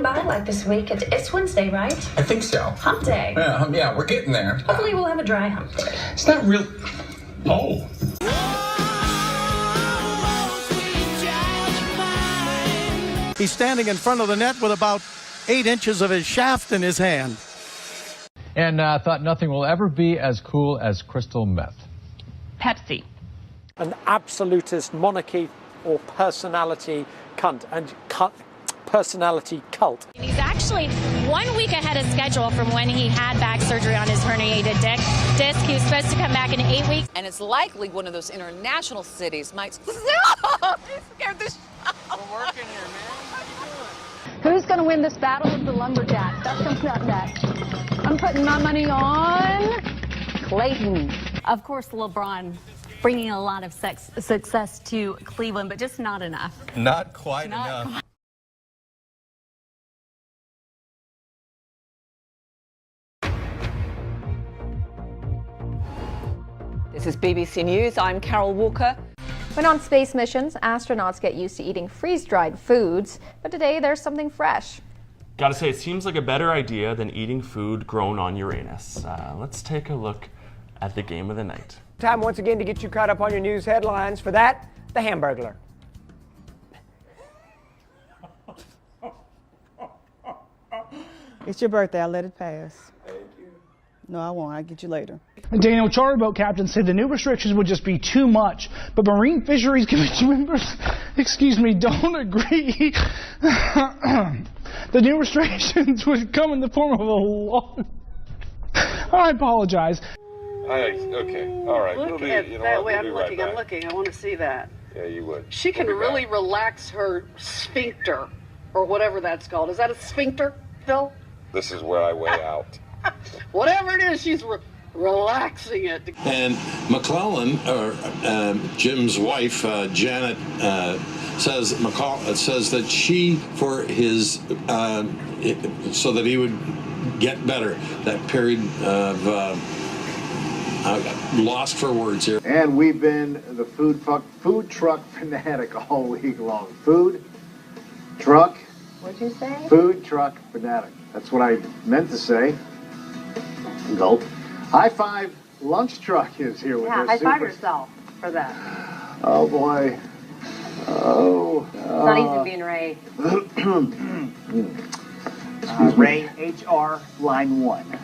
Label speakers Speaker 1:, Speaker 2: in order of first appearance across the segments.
Speaker 1: flying by like this week. It's Wednesday, right?
Speaker 2: I think so.
Speaker 1: Hump day.
Speaker 2: Yeah, we're getting there.
Speaker 1: Hopefully we'll have a dry hump day.
Speaker 2: It's not real. Oh.
Speaker 3: He's standing in front of the net with about 8 inches of his shaft in his hand.
Speaker 4: And thought nothing will ever be as cool as crystal meth.
Speaker 5: Pepsi.
Speaker 6: An absolutist monarchy or personality cunt and personality cult.
Speaker 7: He's actually 1 week ahead of schedule from when he had back surgery on his herniated disc. He was supposed to come back in 8 weeks.
Speaker 8: And it's likely one of those international cities might... No! You scared the shit out.
Speaker 9: We're working here, man.
Speaker 10: Who's going to win this battle of the lumberjacks? That's coming up next. I'm putting my money on Clayton.
Speaker 5: Of course, LeBron bringing a lot of success to Cleveland, but just not enough.
Speaker 11: Not quite enough.
Speaker 8: This is BBC News. I'm Carol Walker.
Speaker 12: When on space missions, astronauts get used to eating freeze-dried foods, but today there's something fresh.
Speaker 13: Gotta say, it seems like a better idea than eating food grown on Uranus. Let's take a look at the game of the night.
Speaker 6: Time once again to get you caught up on your news headlines. For that, the Hamburglar.
Speaker 14: It's your birthday. I'll let it pass. Thank you. No, I won't. I'll get you later.
Speaker 15: Daniel, charter boat captain said the new restrictions would just be too much, but Marine Fisheries Commission members, don't agree. The new restrictions would come in the form of a law. I apologize.
Speaker 11: Okay, all right.
Speaker 14: Look at that way I'm looking. I'm looking. I want to see that.
Speaker 11: Yeah, you would.
Speaker 14: She can really relax her sphincter, or whatever that's called. Is that a sphincter, Phil?
Speaker 11: This is where I weigh out.
Speaker 14: Whatever it is, she's relaxing it.
Speaker 16: And McClellan, or Jim's wife, Janet, says that she, for his, so that he would get better, that period of lost for words here.
Speaker 17: And we've been the food truck fanatic all week long. Food truck.
Speaker 12: What'd you say?
Speaker 17: Food truck fanatic. That's what I meant to say. Gulp. High five. Lunch truck is here with us.
Speaker 12: High five yourself for that.
Speaker 17: Oh boy. Oh.
Speaker 12: It's not easy being Ray.
Speaker 18: Ray, HR, line 1.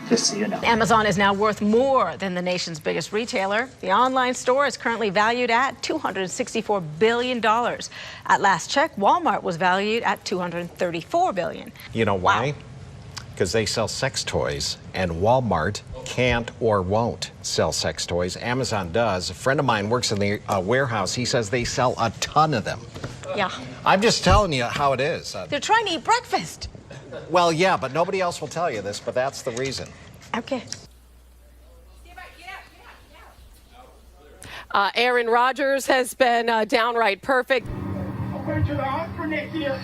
Speaker 18: Just so you know.
Speaker 19: Amazon is now worth more than the nation's biggest retailer. The online store is currently valued at $264 billion. At last check, Walmart was valued at $234 billion.
Speaker 20: You know why? Because they sell sex toys, and Walmart can't or won't sell sex toys. Amazon does. A friend of mine works in the warehouse. He says they sell a ton of them.
Speaker 19: Yeah.
Speaker 20: I'm just telling you how it is.
Speaker 19: They're trying to eat breakfast.
Speaker 20: Well, yeah, but nobody else will tell you this, but that's the reason.
Speaker 19: Okay.
Speaker 2: Aaron Rodgers has been downright perfect.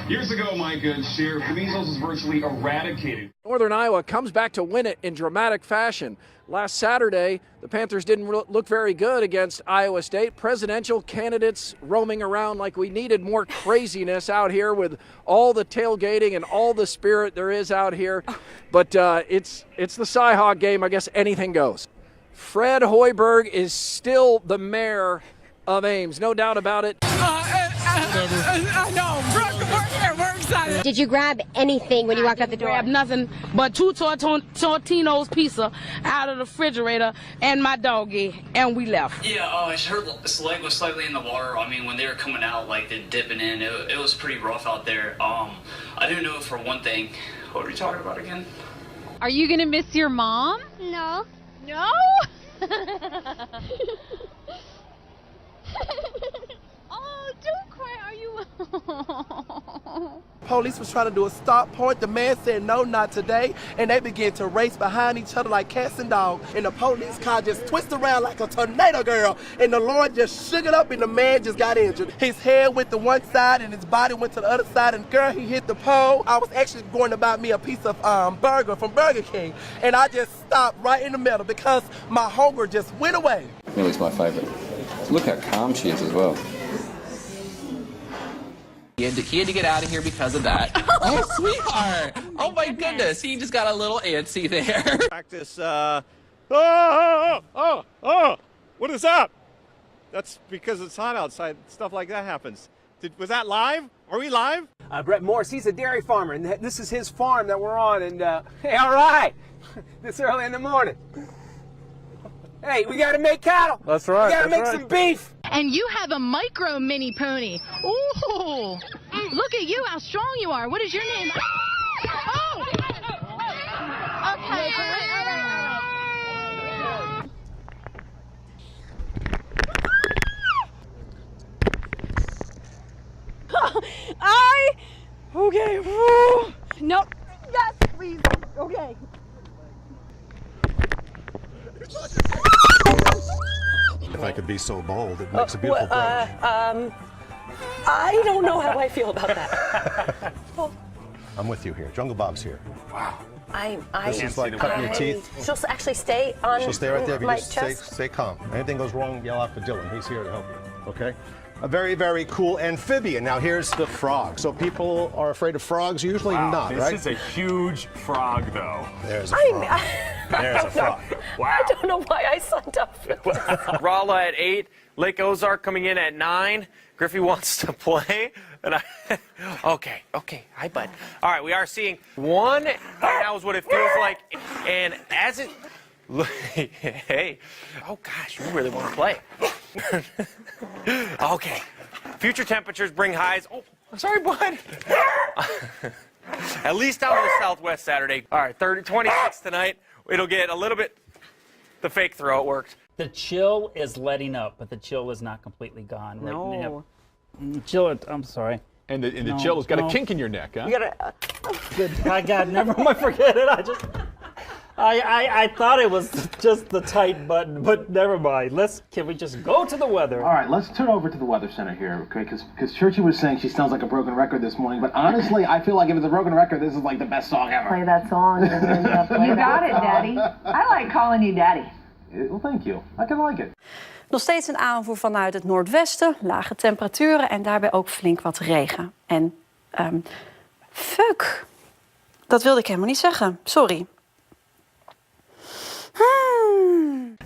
Speaker 3: Years ago, my good share of measles was virtually eradicated.
Speaker 6: Northern Iowa comes back to win it in dramatic fashion. Last Saturday, the Panthers didn't look very good against Iowa State. Presidential candidates roaming around like we needed more craziness out here with all the tailgating and all the spirit there is out here. But it's the Cy-Hawk game. I guess anything goes. Fred Hoiberg is still the mayor of Ames, no doubt about it.
Speaker 5: I know. We're excited.
Speaker 12: Did you grab anything when you walked out the door?
Speaker 5: Grab nothing but 2 Tortino's pizza out of the refrigerator and my doggy, and we left.
Speaker 8: Yeah, his leg was slightly in the water. I mean, when they were coming out, like they're dipping in, it was pretty rough out there. I didn't know for one thing. What are you talking about again?
Speaker 4: Are you gonna miss your mom?
Speaker 12: No.
Speaker 4: No? Oh, don't cry. Are you?
Speaker 7: Police was trying to do a stop point. The man said, no, not today. And they began to race behind each other like cats and dogs. And the police car just twisted around like a tornado, girl. And the Lord just shook it up and the man just got injured. His head went to one side and his body went to the other side. And girl, he hit the pole. I was actually going to buy me a piece of burger from Burger King. And I just stopped right in the middle because my hunger just went away.
Speaker 11: Millie's my favorite. Look how calm she is as well.
Speaker 9: He had to get out of here because of that. Oh, sweetheart. Oh, my goodness. He just got a little antsy there.
Speaker 11: Practice, what is up? That's because it's hot outside. Stuff like that happens. Was that live? Are we live?
Speaker 21: Brett Morse, he's a dairy farmer, and this is his farm that we're on. And hey, all right, this early in the morning. Hey, we got to make cattle.
Speaker 11: That's right.
Speaker 21: We got to make some beef.
Speaker 10: And you have a micro mini pony. Ooh, look at you, how strong you are. What is your name? Oh! Okay. Okay. Woo. Nope. Yes, please. Okay.
Speaker 11: If I could be so bold, it makes a beautiful point.
Speaker 2: I don't know how I feel about that.
Speaker 11: I'm with you here. Jungle Bob's here. Wow.
Speaker 2: This
Speaker 11: is like cutting your teeth.
Speaker 2: She'll actually stay on
Speaker 11: She'll stay right there if you
Speaker 2: my
Speaker 11: just
Speaker 2: chest.
Speaker 11: stay calm. Anything goes wrong, yell out for Dylan. He's here to help you. Okay? A very, very cool amphibian. Now here's the frog. So people are afraid of frogs? Usually not, right?
Speaker 22: This is a huge frog, though.
Speaker 11: There's a frog. There's a frog.
Speaker 22: Wow.
Speaker 2: I don't know why I signed up for this.
Speaker 23: Rolla at 8, Lake Ozark coming in at 9. Griffey wants to play, and okay, hi bud. All right, we are seeing 1 right now is what it feels like, and as it, hey, oh gosh, you really want to play. Okay, future temperatures bring highs. Oh, sorry, bud. At least down to the southwest Saturday. All right, 26 tonight. It'll get a little bit. The fake throw, it worked.
Speaker 24: The chill is letting up, but the chill is not completely gone.
Speaker 22: No.
Speaker 24: Chill, I'm sorry.
Speaker 22: And the chill has got a kink in your neck, huh?
Speaker 24: You gotta. Good. My God, never mind. Forget it. I thought it was just the tight button, but never mind. Can we just go to the weather?
Speaker 17: All right, let's turn over to the Weather Center here, okay? Because Churchy was saying she sounds like a broken record this morning, but honestly, I feel like if it's a broken record, this is like the best song ever.
Speaker 25: Play that song. You got it, Daddy. I like calling you Daddy.
Speaker 17: Well, thank you. I can like it.
Speaker 26: Nog steeds een aanvoer vanuit het noordwesten, lage temperaturen en daarbij ook flink wat regen. En fuck, dat wilde ik helemaal niet zeggen. Sorry.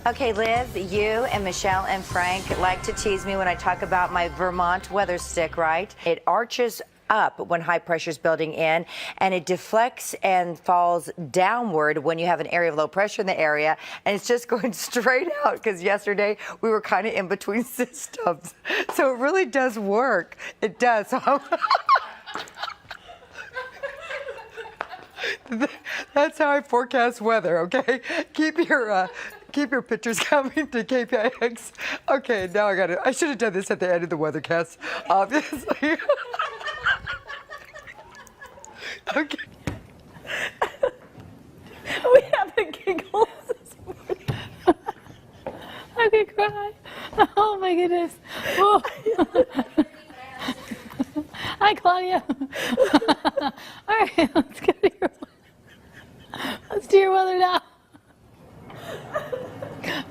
Speaker 27: Okay, Liz, you and Michelle and Frank like to tease me when I talk about my Vermont weather stick, right? It arches up when high pressure is building in, and it deflects and falls downward when you have an area of low pressure in the area, and it's just going straight out because yesterday we were kind of in between systems. So it really does work. It does. That's how I forecast weather, okay? Keep your pictures coming to KPIX. Okay, now I got it. I should have done this at the end of the weathercast, obviously. Okay.
Speaker 10: We have the giggles this morning. I could cry. Oh my goodness. Oh. Hi, Claudia. All right, let's do your weather now.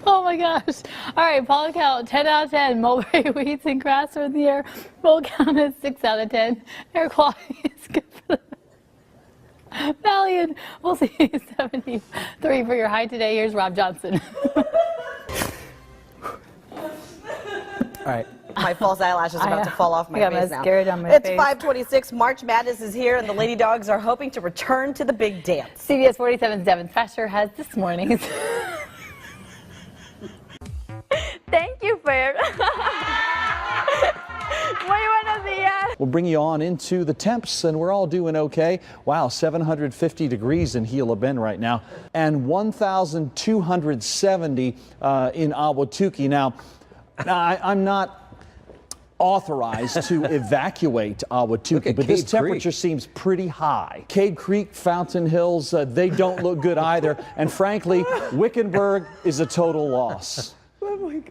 Speaker 10: Oh my gosh. All right, pollen count 10 out of 10. Mulberry weeds and grass are in the air. Roll count is 6 out of 10. Air quality is good for the Valiant. We'll see 73 for your high today. Here's Rob Johnson.
Speaker 28: All right. My false eyelash is about to fall off my face now.
Speaker 10: On my
Speaker 28: It's
Speaker 10: face.
Speaker 28: 5:26. March Madness is here, and the Lady Dogs are hoping to return to the big dance.
Speaker 10: CBS 47's Devin Fesher has this morning's. Thank you, Fair. Muy buenos días.
Speaker 29: We'll bring you on into the temps, and we're all doing okay. Wow, 750 degrees in Gila Bend right now, and 1,270 in Ahwatukee. Now I'm not authorized to evacuate Ahwatukee, but this temperature seems pretty high. Cade Creek, Fountain Hills, they don't look good either. And frankly, Wickenburg is a total loss.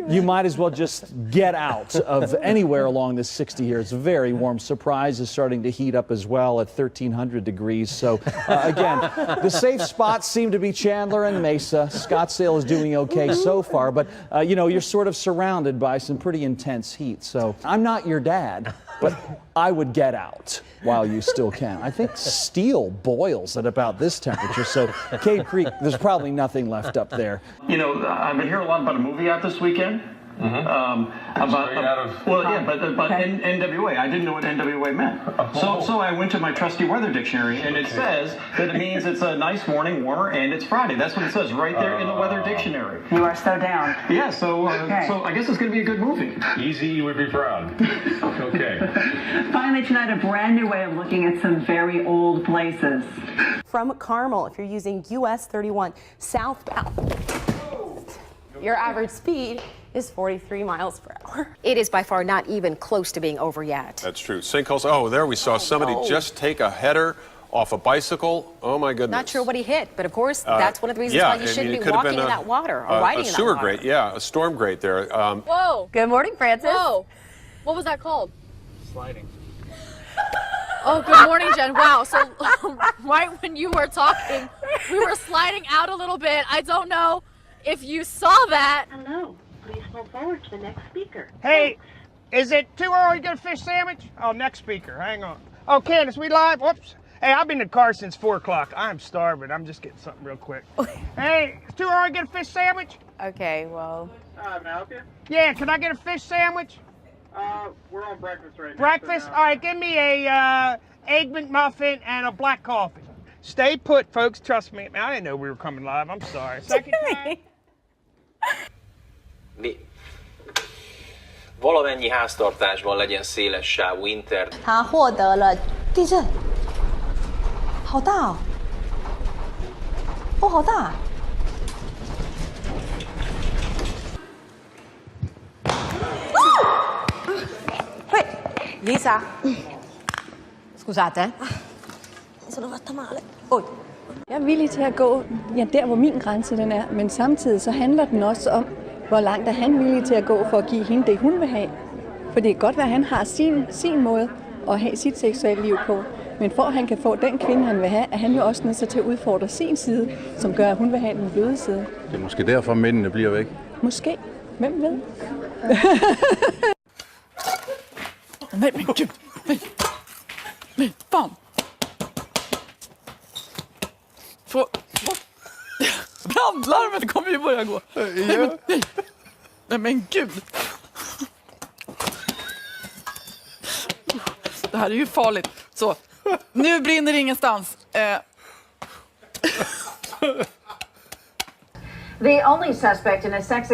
Speaker 29: you might as well just get out of anywhere along this 60 here. It's very warm. Surprise is starting to heat up as well at 1,300 degrees. So again, the safe spots seem to be Chandler and Mesa. Scottsdale is doing okay so far, but you know, you're sort of surrounded by some pretty intense heat. So I'm not your dad, but I would get out while you still can. I think steel boils at about this temperature, so Cave Creek, there's probably nothing left up there.
Speaker 1: You know, I've been hearing a lot about a movie out this weekend. NWA. I didn't know what NWA meant. So I went to my trusty weather dictionary, and it says that it means it's a nice morning, warmer, and it's Friday. That's what it says right there in the weather dictionary.
Speaker 25: You are so down.
Speaker 1: Yeah, so I guess it's going to be a good movie.
Speaker 22: Easy, you would be proud. Okay.
Speaker 25: Finally tonight, a brand new way of looking at some very old places.
Speaker 28: From Carmel, if you're using US 31 southbound, your average speed is 43 miles per hour.
Speaker 3: It is by far not even close to being over yet.
Speaker 22: That's true. Sinkholes. Oh, there we saw somebody just take a header off a bicycle. Oh, my goodness.
Speaker 3: Not sure what he hit, but of course, that's one of the reasons why you shouldn't be walking in that water or riding in that water.
Speaker 22: A sewer grate, yeah, a storm grate there.
Speaker 28: Whoa.
Speaker 3: Good morning, Francis.
Speaker 28: Whoa. What was that called?
Speaker 22: Sliding.
Speaker 28: Oh, good morning, Jen. Wow. So right when you were talking, we were sliding out a little bit. I don't know if you saw that.
Speaker 25: Hello. Please move forward to the next speaker.
Speaker 21: Hey, is it too early to get a fish sandwich? Oh, next speaker. Hang on. Oh, Candace, we live? Whoops. Hey, I've been in the car since 4 o'clock. I'm starving. I'm just getting something real quick. Hey, it's too early to get a fish sandwich?
Speaker 28: Okay, well.
Speaker 21: Can I help you? Yeah, can I get a fish sandwich?
Speaker 13: We're on breakfast right now.
Speaker 21: Breakfast? All right, give me a egg McMuffin and a black coffee. Stay put, folks. Trust me. I didn't know we were coming live. I'm sorry. Second time.
Speaker 14: Valamennyi háztartásban legyen széles sávú internet.
Speaker 28: 他获得了地震，好大哦！哦，好大！Poi, Lisa. Scusate. Mi sono fatta male. Oi.
Speaker 15: Jeg er villig til at gå der, hvor min grænse den er, men samtidig så handler den også om, hvor langt er han villig til at gå for at give hende det, hun vil have. For det kan godt være, at han har sin måde at have sit seksuelle liv på, men for at han kan få den kvinde, han vil have, er han jo også nødt til at udfordre sin side, som gør, at hun vil have den bløde side.
Speaker 22: Det er måske derfor, mændene bliver væk.
Speaker 15: Måske. Hvem ved?
Speaker 5: Men gud! Men fan! Brandlarmet kommer ju börja gå. Nej men gud! Det här är ju farligt. Så, nu brinner ingenstans.
Speaker 10: The only suspect in a sex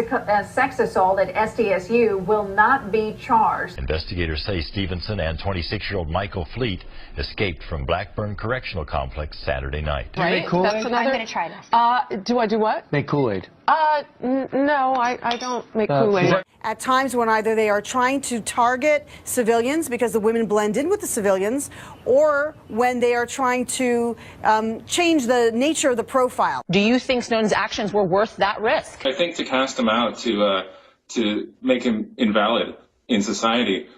Speaker 10: assault at SDSU will not be charged.
Speaker 16: Investigators say Stevenson and 26-year-old Michael Fleet escaped from Blackburn Correctional Complex Saturday night.
Speaker 2: Right? That's another.
Speaker 3: I'm going to try this.
Speaker 2: Do I do what?
Speaker 11: Make Kool-Aid.
Speaker 2: No, I don't make Kool-Aid.
Speaker 28: At times when either they are trying to target civilians because the women blend in with the civilians, or when they are trying to change the nature of the profile. Do you think Snowden's actions were worth that risk?
Speaker 13: I think to cast him out, to make him invalid in society,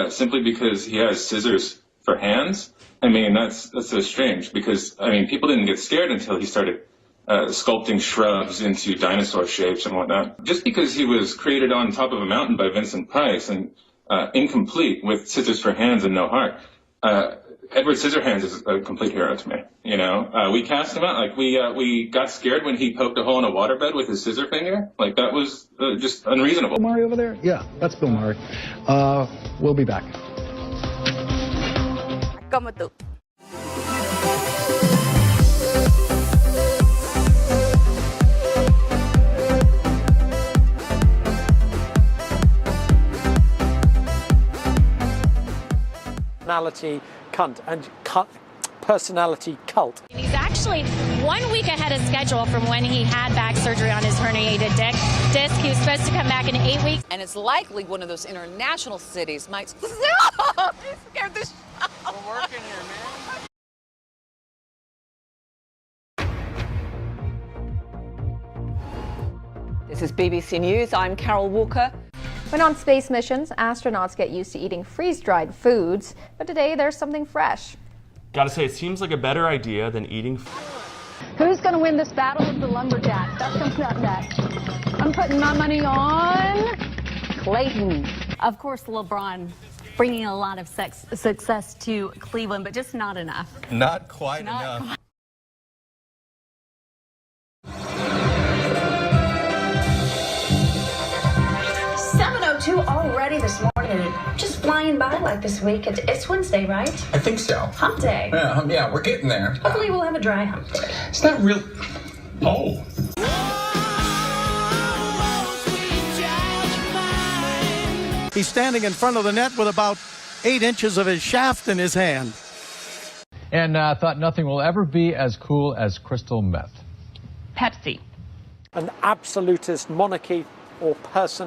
Speaker 13: simply because he has scissors for hands, I mean, that's so strange, because, I mean, people didn't get scared until he started sculpting shrubs into dinosaur shapes and whatnot. Just because he was created on top of a mountain by Vincent Price and incomplete with scissors for hands and no heart, Edward Scissorhands is a complete hero to me. You know, we cast him out. Like we got scared when he poked a hole in a waterbed with his scissor finger. Like that was just unreasonable.
Speaker 11: Bill Murray over there? Yeah, that's Bill Murray. We'll be back.
Speaker 28: Como tú.
Speaker 21: Personality cunt and personality cult.
Speaker 18: He's actually 1 week ahead of schedule from when he had back surgery on his herniated disc. He was supposed to come back in 8 weeks.
Speaker 19: And it's likely one of those international cities might...
Speaker 28: No! You scared the shit out.
Speaker 21: We're working here, man.
Speaker 4: This is BBC News. I'm Carol Walker.
Speaker 6: When on space missions, astronauts get used to eating freeze-dried foods, but today there's something fresh.
Speaker 7: Gotta say, it seems like a better idea than eating.
Speaker 10: Who's going to win this battle of the lumberjacks? That's coming up next. I'm putting my money on Clayton.
Speaker 8: Of course, LeBron bringing a lot of success to Cleveland, but just not enough.
Speaker 9: Not quite enough.
Speaker 6: 7:02 already this morning, and just flying by like this week. It's Wednesday, right?
Speaker 9: I think so.
Speaker 6: Hump day.
Speaker 9: Yeah, we're getting there.
Speaker 6: Hopefully we'll have a dry hump day.
Speaker 9: It's not real. Oh.
Speaker 12: He's standing in front of the net with about 8 inches of his shaft in his hand.
Speaker 20: And thought nothing will ever be as cool as crystal meth.
Speaker 8: Pepsi.
Speaker 23: An absolutist monarchy or person.